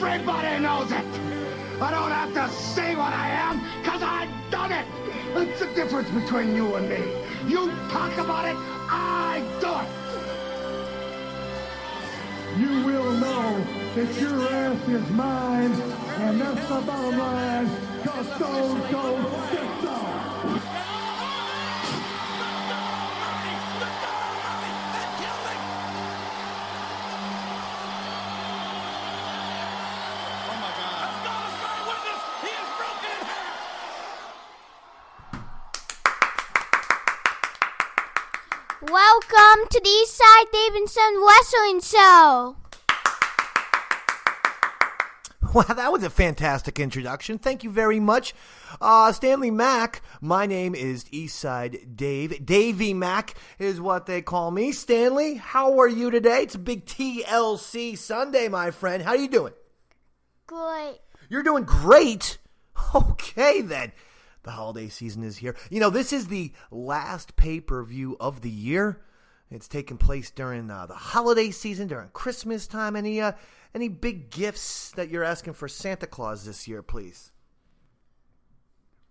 Everybody knows it. I don't have to say what I am, because I've done it. That's the difference between you and me. You talk about it, I do it. You will know that your ass is mine, and that's the bottom line, because Stone Cold said so. Welcome to the Eastside Dave and Son Wrestling Show. Wow, that was a fantastic introduction. Thank you very much. Stanley Mac, my name is Eastside Dave. Davey Mac is what they call me. Stanley, how are you today? It's a big TLC Sunday, my friend. How are you doing? Good. You're doing great? Okay, then. The holiday season is here. You know, this is the last pay-per-view of the year. It's taking place during the holiday season, during Christmas time. Any big gifts that you're asking for Santa Claus this year, please?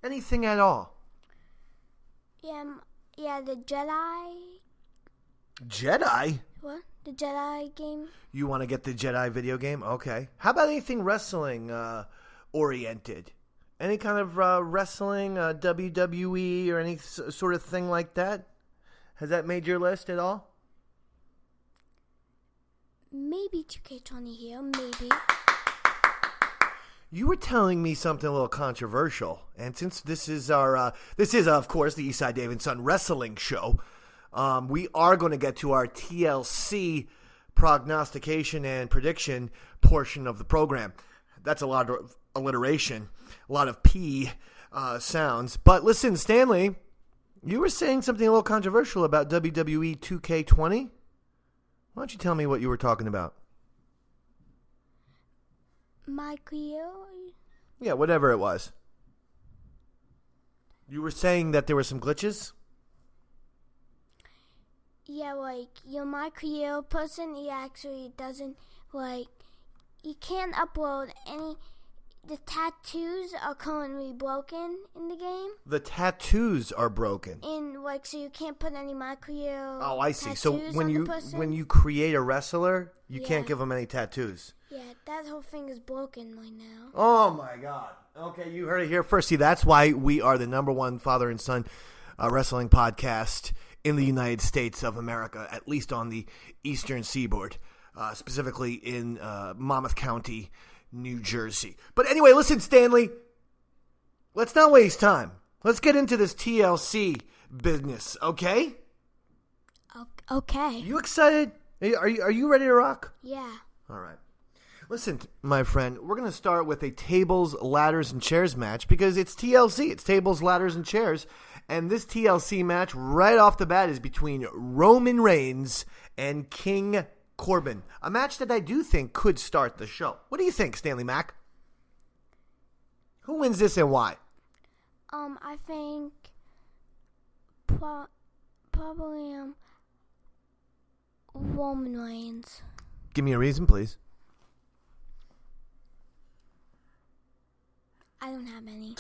Anything at all? Yeah, the Jedi. Jedi? What? The Jedi game? You want to get the Jedi video game? Okay. How about anything wrestling oriented? Any kind of wrestling, WWE, or any sort of thing like that? Has that made your list at all? Maybe 2K20 here, maybe. You were telling me something a little controversial, and since this is of course the Eastside Dave and Son Wrestling Show, we are going to get to our TLC prognostication and prediction portion of the program. That's a lot of alliteration, a lot of P sounds. But listen, Stanley, you were saying something a little controversial about WWE 2K20. Why don't you tell me what you were talking about? Michael? Yeah, whatever it was. You were saying that there were some glitches? Yeah, like, your Michael person, he actually doesn't, like, you can't upload any. The tattoos are currently broken in the game. The tattoos are broken. And like, so you can't put any micro. Oh, I see. So when you create a wrestler, you can't give them any tattoos. Yeah, that whole thing is broken right now. Oh my God. Okay, you heard it here first. See, that's why we are the number one father and son wrestling podcast in the United States of America, at least on the Eastern Seaboard, specifically in Monmouth County, New Jersey. But anyway, listen, Stanley, let's not waste time. Let's get into this TLC business, okay? Okay. You excited? Are you ready to rock? Yeah. All right. Listen, my friend, we're going to start with a tables, ladders, and chairs match because it's TLC. It's tables, ladders, and chairs. And this TLC match right off the bat is between Roman Reigns and King Corbin, a match that I do think could start the show. What do you think, Stanley Mac? Who wins this and why? I think probably Roman Reigns. Give me a reason, please. I don't have any.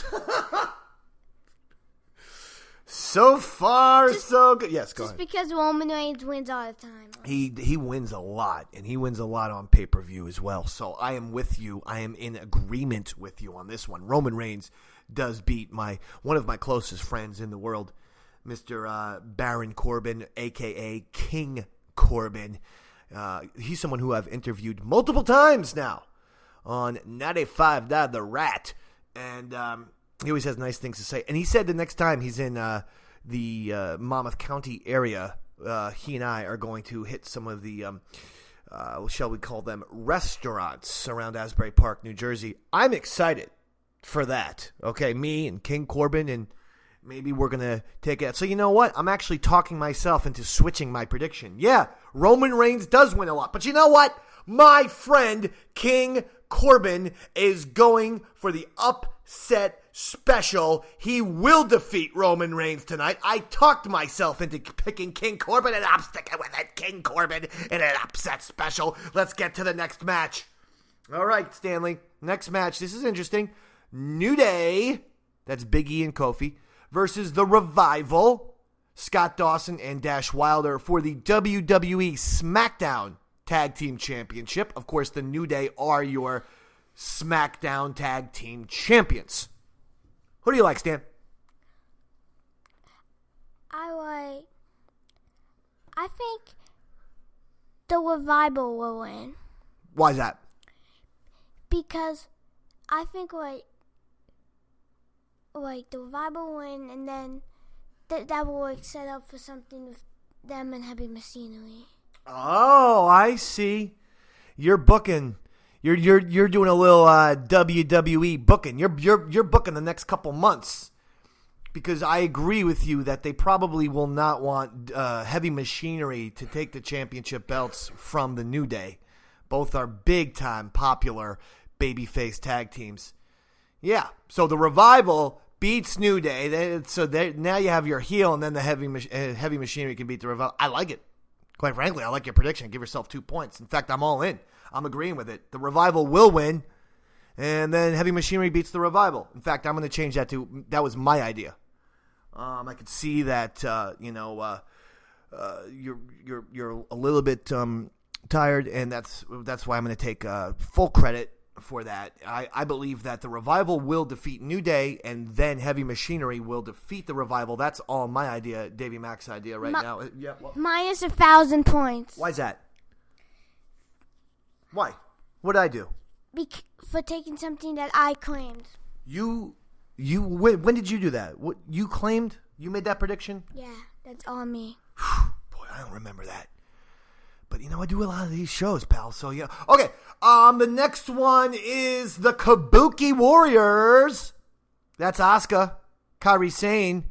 So far, so good. Yes, go ahead. Just because Roman Reigns wins all the time. He wins a lot, and he wins a lot on pay-per-view as well. So I am with you. I am in agreement with you on this one. Roman Reigns does beat one of my closest friends in the world, Mr. Baron Corbin, a.k.a. King Corbin. He's someone who I've interviewed multiple times now on 95 The Rat. And he always has nice things to say. And he said the next time he's in the Monmouth County area, he and I are going to hit some of the, shall we call them, restaurants around Asbury Park, New Jersey. I'm excited for that. Okay, me and King Corbin, and maybe we're going to take it. So you know what? I'm actually talking myself into switching my prediction. Yeah, Roman Reigns does win a lot. But you know what? My friend King Corbin is going for the upset special. He will defeat Roman Reigns tonight. I talked myself into picking King Corbin, and I'm sticking with it. King Corbin in an upset special. Let's get to the next match. All right, Stanley. Next match. This is interesting. New Day, that's Big E and Kofi, versus The Revival, Scott Dawson and Dash Wilder, for the WWE SmackDown Tag Team Championship. Of course, the New Day are your SmackDown Tag Team Champions. Who do you like, Stan? I think The Revival will win. Why is that? Because I think like The Revival win, and then that will like set up for something with them and Heavy Machinery. Oh, I see. You're booking. You're doing a little WWE booking. You're booking the next couple months, because I agree with you that they probably will not want Heavy Machinery to take the championship belts from the New Day. Both are big time popular babyface tag teams. Yeah, so the Revival beats New Day. Now you have your heel, and then the Heavy Machinery can beat the Revival. I like it. Quite frankly, I like your prediction. Give yourself 2 points. In fact, I'm all in. I'm agreeing with it. The Revival will win, and then Heavy Machinery beats the Revival. In fact, I'm going to change that to, that was my idea. I could see that you're a little bit tired, and that's why I'm going to take full credit for that. I believe that the Revival will defeat New Day, and then Heavy Machinery will defeat the Revival. That's all my idea, Davey Mac's idea right now. Yeah. Well, minus 1,000 points. why is that? Why? What did I do? For taking something that I claimed. When did you do that? What you claimed? You made that prediction? Yeah, that's on me. Boy, I don't remember that. But, I do a lot of these shows, pal, so yeah. Okay, the next one is the Kabuki Warriors. That's Asuka, Kairi Sane,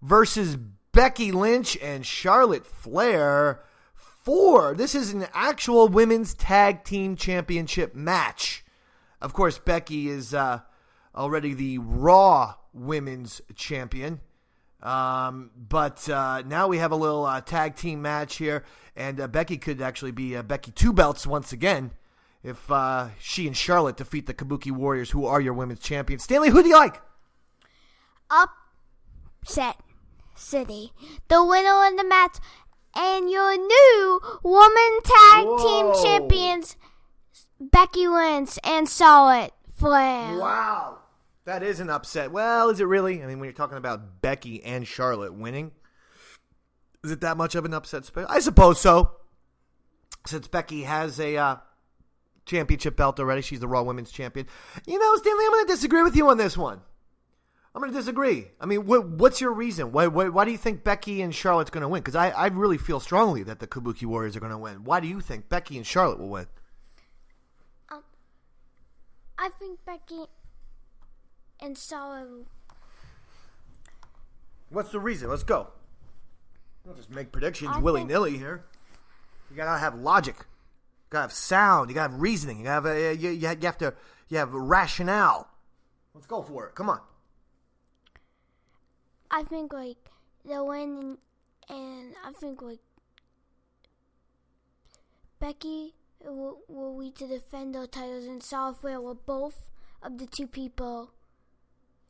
versus Becky Lynch and Charlotte Flair. This is an actual women's tag team championship match. Of course, Becky is already the Raw women's champion. But now we have a little tag team match here, and Becky could actually be Becky Two Belts once again if she and Charlotte defeat the Kabuki Warriors, who are your women's champions. Stanley, who do you like? Upset City, the winner in the match, and your new woman tag team champions, Becky Lynch and Charlotte Flair. Wow. That is an upset. Well, is it really? I mean, when you're talking about Becky and Charlotte winning, is it that much of an upset? I suppose so. Since Becky has a championship belt already, she's the Raw Women's Champion. Stanley, I'm going to disagree with you on this one. I'm going to disagree. I mean, what's your reason? Why do you think Becky and Charlotte's going to win? Because I really feel strongly that the Kabuki Warriors are going to win. Why do you think Becky and Charlotte will win? I think Becky and Charlotte. What's the reason? Let's go. Don't just make predictions willy-nilly here. You gotta have logic. You gotta have sound. You gotta have reasoning. You gotta have you have rationale. Let's go for it. Come on. I think they'll win, and I think Becky will need to defend their titles, and Charlotte Flair will both of the two people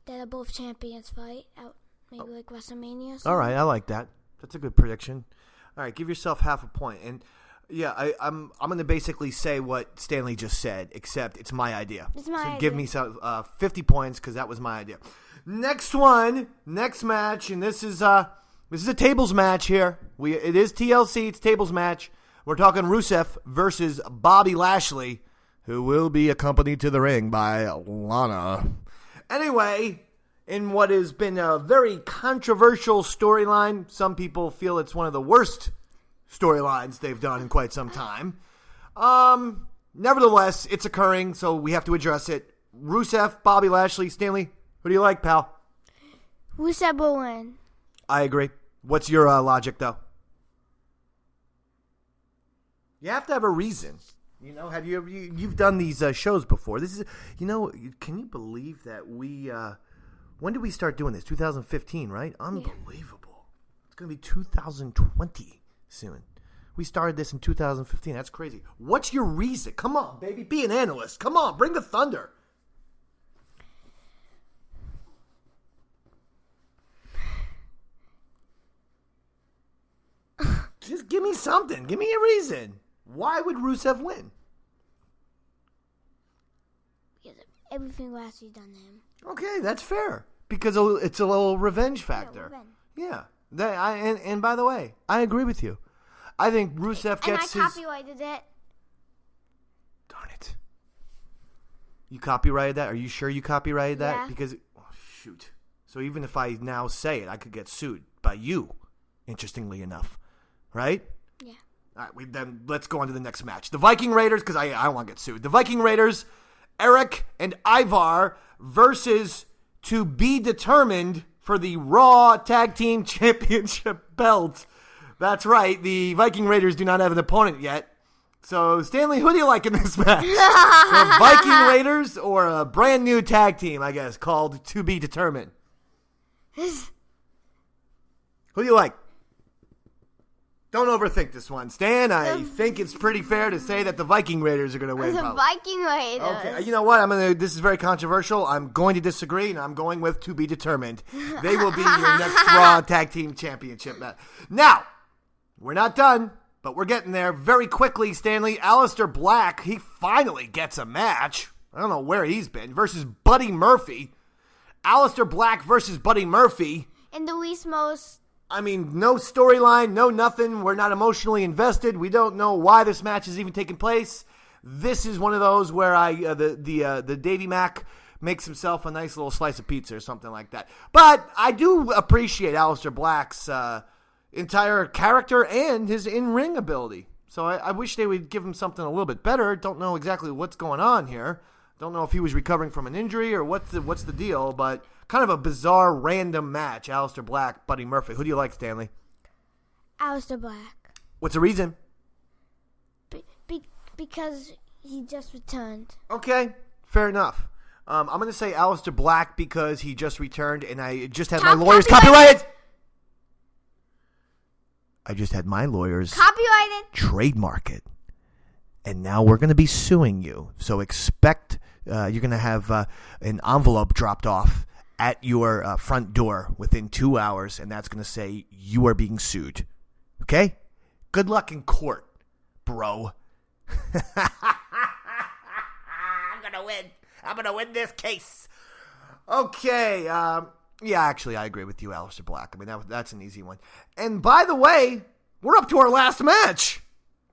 that are both champions fight out, maybe WrestleMania. All right, I like that. That's a good prediction. All right, give yourself half a point. And yeah, I'm going to basically say what Stanley just said, except it's my idea. It's my idea. Give me 50 points because that was my idea. Next match, and this is a tables match here. It is TLC. It's tables match. We're talking Rusev versus Bobby Lashley, who will be accompanied to the ring by Lana. Anyway, in what has been a very controversial storyline, some people feel it's one of the worst storylines they've done in quite some time. Nevertheless, it's occurring, so we have to address it. Rusev, Bobby Lashley. Stanley, who do you like, pal? Rusev will win. I agree. What's your logic, though? You have to have a reason. Have you've done these shows before? This is, can you believe that we, when did we start doing this? 2015, right? Unbelievable. Yeah. It's going to be 2020 soon. We started this in 2015. That's crazy. What's your reason? Come on, baby. Be an analyst. Come on. Bring the thunder. Just give me something. Give me a reason. Why would Rusev win? Because of everything Lashley's done to him. Okay, that's fair. Because it's a little revenge factor. Yeah. And by the way, I agree with you. I think Rusev gets And I copyrighted it. Darn it. You copyrighted that? Are you sure you copyrighted that? Yeah. Because, shoot. So even if I now say it, I could get sued by you, interestingly enough. Right? Yeah. All right, then let's go on to the next match. The Viking Raiders, because I don't want to get sued. The Viking Raiders, Eric and Ivar versus to be determined for the Raw Tag Team Championship belt. That's right. The Viking Raiders do not have an opponent yet. So, Stanley, who do you like in this match? The Viking Raiders or a brand new tag team, I guess, called To Be Determined? Who do you like? Don't overthink this one, Stan. I think it's pretty fair to say that the Viking Raiders are going to win. The Viking Raiders. Okay, you know what? This is very controversial. I'm going to disagree, and I'm going with To Be Determined. They will be your next Raw Tag Team Championship match. Now, we're not done, but we're getting there very quickly, Stanley. Aleister Black, he finally gets a match. I don't know where he's been. Versus Buddy Murphy. Aleister Black versus Buddy Murphy. In the least most... no storyline, no nothing. We're not emotionally invested. We don't know why this match is even taking place. This is one of those where the Davey Mac makes himself a nice little slice of pizza or something like that. But I do appreciate Aleister Black's entire character and his in-ring ability. So I wish they would give him something a little bit better. Don't know exactly what's going on here. Don't know if he was recovering from an injury or what's the deal, but kind of a bizarre, random match. Aleister Black, Buddy Murphy. Who do you like, Stanley? Aleister Black. What's the reason? Because he just returned. Okay, fair enough. I'm going to say Aleister Black because he just returned, and I just had my lawyers copyrighted. I just had my lawyers Copyrighted. trademark it. And now we're going to be suing you. So expect you're going to have an envelope dropped off at your front door within 2 hours, and that's going to say you are being sued. Okay? Good luck in court, bro. I'm going to win. I'm going to win this case. Okay. Yeah, actually, I agree with you, Aleister Black. That's an easy one. And by the way, we're up to our last match.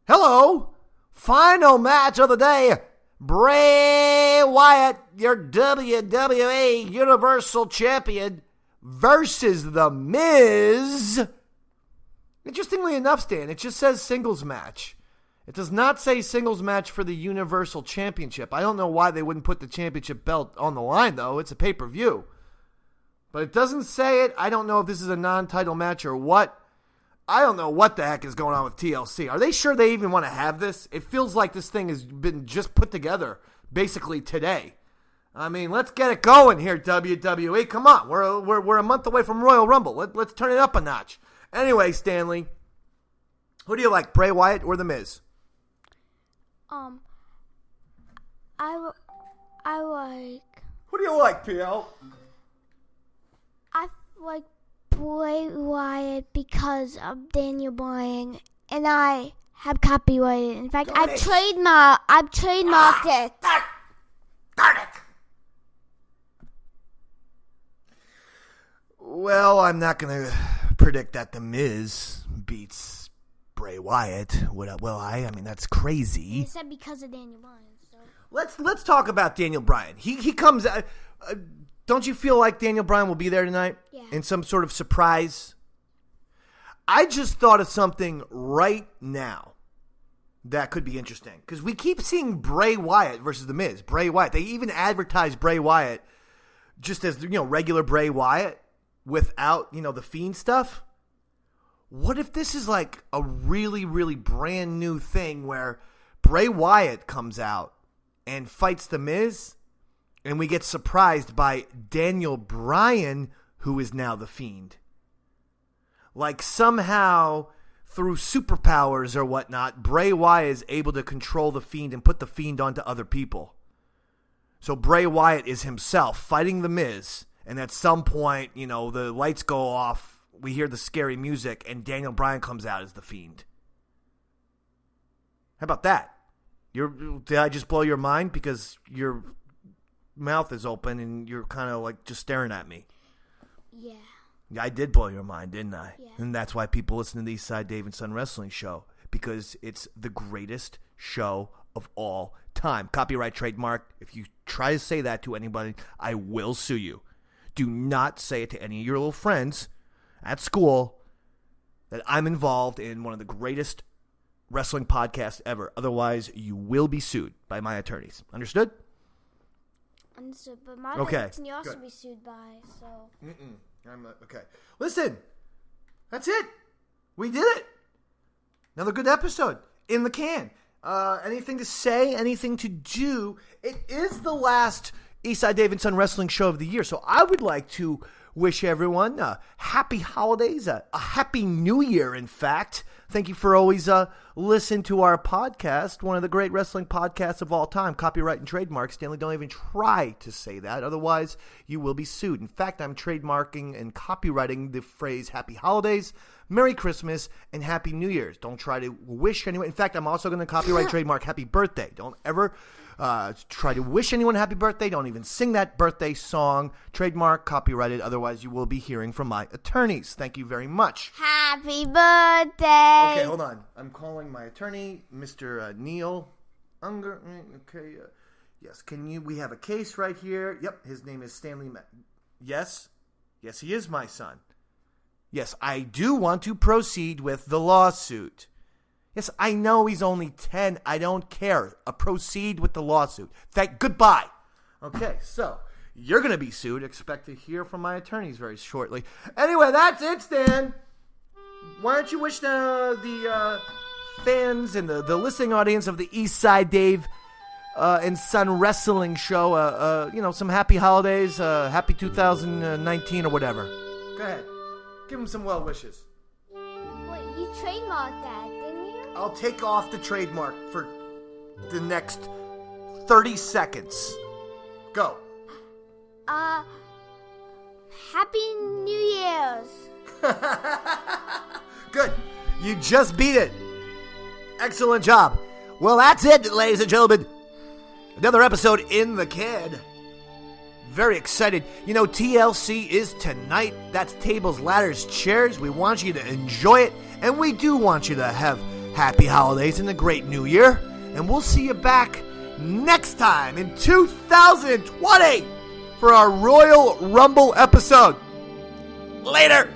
Hello. Final match of the day. Bray Wyatt, your WWE Universal Champion, versus The Miz. Interestingly enough, Stan, it just says singles match. It does not say singles match for the Universal Championship. I don't know why they wouldn't put the championship belt on the line, though. It's a pay-per-view. But it doesn't say it. I don't know if this is a non-title match or what. I don't know what the heck is going on with TLC. Are they sure they even want to have this? It feels like this thing has been just put together basically today. Let's get it going here, WWE. Come on. We're a month away from Royal Rumble. Let's turn it up a notch. Anyway, Stanley, who do you like, Bray Wyatt or The Miz? I like... Who do you like, PL? I like Bray Wyatt because of Daniel Bryan, and I have copyrighted. In fact, I've trademarked it. Darn it! Well, I'm not going to predict that The Miz beats Bray Wyatt. That's crazy. I said because of Daniel Bryan. So. Let's talk about Daniel Bryan. He comes out. Don't you feel like Daniel Bryan will be there tonight? Yeah. In some sort of surprise? I just thought of something right now that could be interesting. Because we keep seeing Bray Wyatt versus The Miz. Bray Wyatt. They even advertise Bray Wyatt just as, regular Bray Wyatt without, the Fiend stuff. What if this is like a really, really brand new thing where Bray Wyatt comes out and fights The Miz? And we get surprised by Daniel Bryan, who is now the Fiend. Like somehow through superpowers or whatnot, Bray Wyatt is able to control the Fiend and put the Fiend onto other people. So Bray Wyatt is himself fighting The Miz, and at some point, the lights go off, we hear the scary music, and Daniel Bryan comes out as the Fiend. How about that? Did I just blow your mind? Because your mouth is open and you're kind of like just staring at me. Yeah. Yeah, I did blow your mind, didn't I? Yeah. And that's why people listen to the Eastside Dave and Son Wrestling Show, because it's the greatest show of all time. Copyright, trademark. If you try to say that to anybody, I will sue you. Do not say it to any of your little friends at school that I'm involved in one of the greatest wrestling podcasts ever. Otherwise, you will be sued by my attorneys. Understood? Understood. But my okay. can you also Good. be sued by, so... Okay. Listen. That's it. We did it. Another good episode. In the can. Anything to say? Anything to do? It is the last Eastside Dave and Son Wrestling Show of the year, so I would like to wish everyone happy holidays, a happy new year, in fact. Thank you for always listening to our podcast, one of the great wrestling podcasts of all time. Copyright and trademark. Stanley, don't even try to say that. Otherwise, you will be sued. In fact, I'm trademarking and copywriting the phrase Happy Holidays, Merry Christmas, and Happy New Year's. Don't try to wish anyone. In fact, I'm also going to copyright trademark Happy Birthday. Don't ever try to wish anyone happy birthday. Don't even sing that birthday song. Trademark, copyrighted. Otherwise, you will be hearing from my attorneys. Thank you very much. Happy birthday! Okay, hold on. I'm calling my attorney, Mr. Neil Unger. Okay, yes. We have a case right here. Yep, his name is Stanley Mac. Yes, he is my son. Yes, I do want to proceed with the lawsuit. Yes, I know he's only 10. I don't care. Proceed with the lawsuit. Goodbye. Okay, so you're going to be sued. Expect to hear from my attorneys very shortly. Anyway, that's it, Stan. Why don't you wish the fans and the listening audience of the Eastside Dave and Son Wrestling Show, some happy holidays, happy 2019 or whatever. Go ahead. Give them some well wishes. Wait, you trademarked that, didn't you? I'll take off the trademark for the next 30 seconds. Go. Happy New Year's. Good. You just beat it. Excellent job. Well, that's it, ladies and gentlemen. Another episode in the can. Very excited. TLC is tonight. That's tables, ladders, chairs. We want you to enjoy it. And we do want you to have happy holidays and a great new year. And we'll see you back next time in 2020 for our Royal Rumble episode. Later.